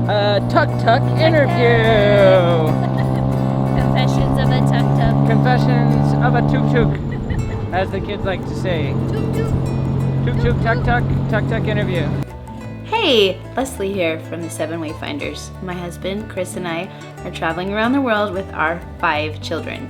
A tuk-tuk interview. Confessions of a tuk-tuk. Confessions of a tuk-tuk, as the kids like to say. Tuk-tuk, tuk-tuk, tuk-tuk interview. Hey, Leslie here from the 7 Wayfinders. My husband, Chris, and I are traveling around the world with our 5 children.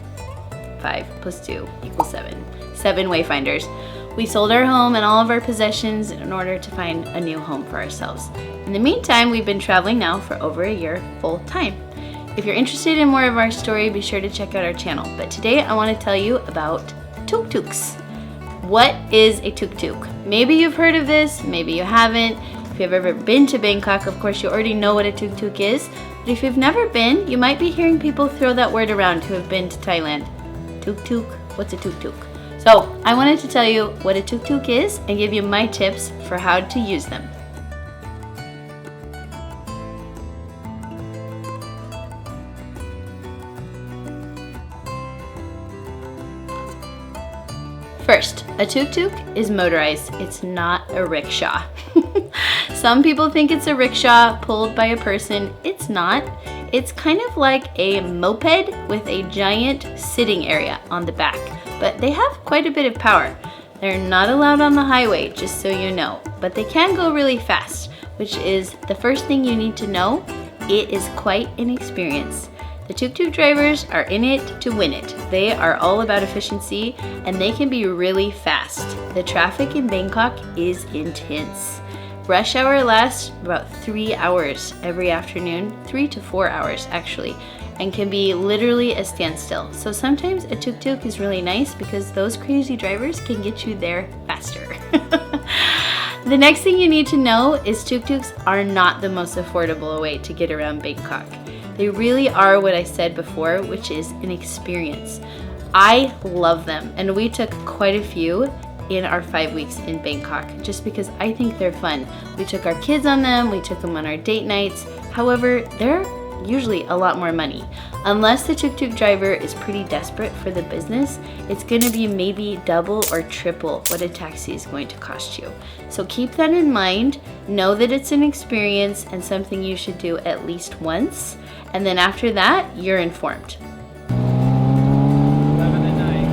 5 plus 2 equals 7. 7 Wayfinders. We sold our home and all of our possessions in order to find a new home for ourselves. In the meantime, we've been traveling now for over a year full time. If you're interested in more of our story, be sure to check out our channel. But today I want to tell you about tuk-tuks. What is a tuk-tuk? Maybe you've heard of this, maybe you haven't. If you've ever been to Bangkok, of course you already know what a tuk-tuk is. But if you've never been, you might be hearing people throw that word around who have been to Thailand. Tuk-tuk? What's a tuk-tuk? So I wanted to tell you what a tuk-tuk is and give you my tips for how to use them. First, a tuk-tuk is motorized. It's not a rickshaw. Some people think it's a rickshaw pulled by a person. It's not. It's kind of like a moped with a giant sitting area on the back, but they have quite a bit of power. They're not allowed on the highway, just so you know, but they can go really fast, which is the first thing you need to know. It is quite an experience. The tuk-tuk drivers are in it to win it. They are all about efficiency and they can be really fast. The traffic in Bangkok is intense. Rush hour lasts about 3 hours every afternoon, 3 to 4 hours actually, and can be literally a standstill. So sometimes a tuk-tuk is really nice because those crazy drivers can get you there faster. The next thing you need to know is tuk-tuks are not the most affordable way to get around Bangkok. They really are what I said before, which is an experience. I love them, and we took quite a few in our 5 weeks in Bangkok, just because I think they're fun. We took our kids on them, we took them on our date nights. However, they're usually a lot more money. Unless the tuk-tuk driver is pretty desperate for the business, it's gonna be maybe double or triple what a taxi is going to cost you. So keep that in mind, know that it's an experience and something you should do at least once, and then after that, you're informed. 11 at night.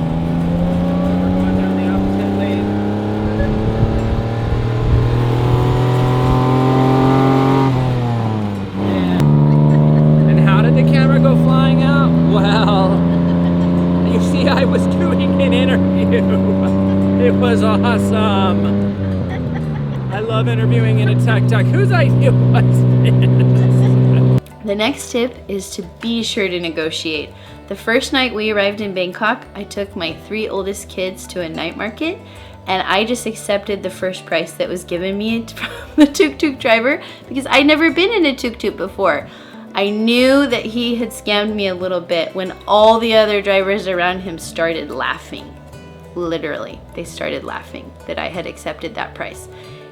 We're going down the opposite lane. And how did the camera go flying out? Well, you see, I was doing an interview. It was awesome. I love interviewing in a tuk-tuk. Whose idea was this? The next tip is to be sure to negotiate. The first night we arrived in Bangkok, I took my 3 oldest kids to a night market and I just accepted the first price that was given me from the tuk-tuk driver because I'd never been in a tuk-tuk before. I knew that he had scammed me a little bit when all the other drivers around him started laughing. Literally, they started laughing that I had accepted that price.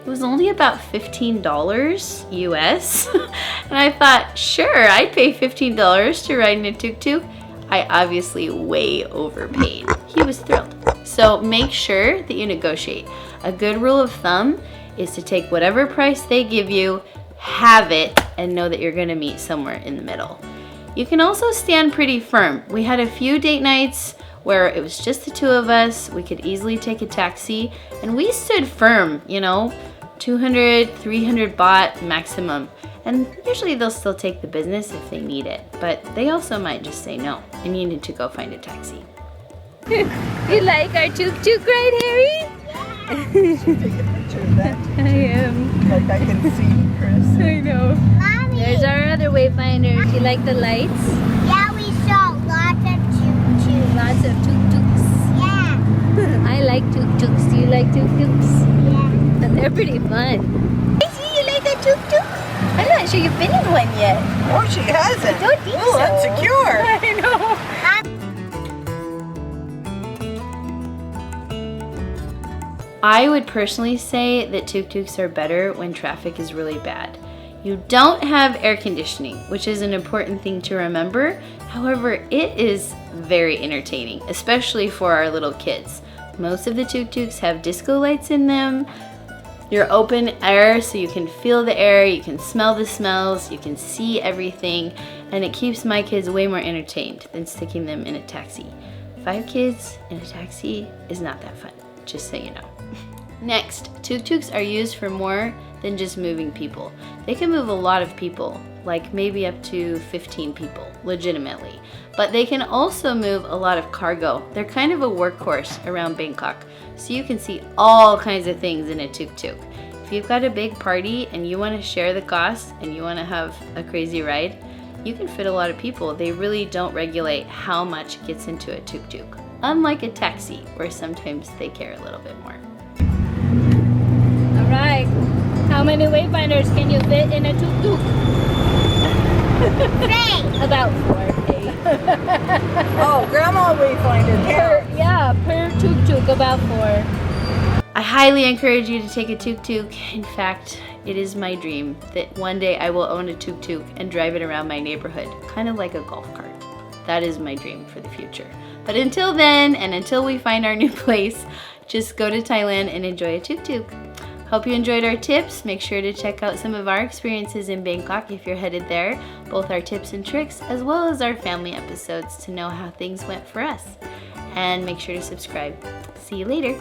It was only about $15 US. And I thought, sure, I'd pay $15 to ride in a tuk-tuk. I obviously way overpaid. He was thrilled. So make sure that you negotiate. A good rule of thumb is to take whatever price they give you, have it, and know that you're gonna meet somewhere in the middle. You can also stand pretty firm. We had a few date nights where it was just the 2 of us. We could easily take a taxi, and we stood firm, you know, 200, 300 baht maximum. And usually they'll still take the business if they need it, but they also might just say no, and you need to go find a taxi. You like our tuk-tuk ride, Harry? You should take a picture of that. I am. Like I can see Chris. I know. Mommy. There's our other wayfinder. You like the lights? Yeah, we saw lots of tuk-tuks. Lots of tuk-tuks. Yeah. I like tuk-tuks. Do you like tuk-tuks? Yeah. They're pretty fun. Daisy, you like a tuk-tuk? I'm not sure you've been in one yet. Oh, she hasn't. I don't think Ooh, that's so. secure. I know. I would personally say that tuk-tuks are better when traffic is really bad. You don't have air conditioning, which is an important thing to remember. However, it is very entertaining, especially for our little kids. Most of the tuk-tuks have disco lights in them. You're open air, so you can feel the air, you can smell the smells, you can see everything, and it keeps my kids way more entertained than sticking them in a taxi. 5 kids in a taxi is not that fun, just so you know. Next, tuk-tuks are used for more than just moving people. They can move a lot of people, like maybe up to 15 people, legitimately. But they can also move a lot of cargo. They're kind of a workhorse around Bangkok, so you can see all kinds of things in a tuk-tuk. If you've got a big party and you want to share the cost and you want to have a crazy ride, you can fit a lot of people. They really don't regulate how much gets into a tuk-tuk, unlike a taxi, where sometimes they care a little bit more. All right. How many wayfinders can you fit in a tuk-tuk? About 4. Oh, Grandma Wayfinder. Per tuk-tuk, about 4. I highly encourage you to take a tuk-tuk. In fact, it is my dream that one day I will own a tuk-tuk and drive it around my neighborhood, kind of like a golf cart. That is my dream for the future. But until then, and until we find our new place, just go to Thailand and enjoy a tuk-tuk. Hope you enjoyed our tips. Make sure to check out some of our experiences in Bangkok if you're headed there, both our tips and tricks, as well as our family episodes to know how things went for us. And make sure to subscribe. See you later.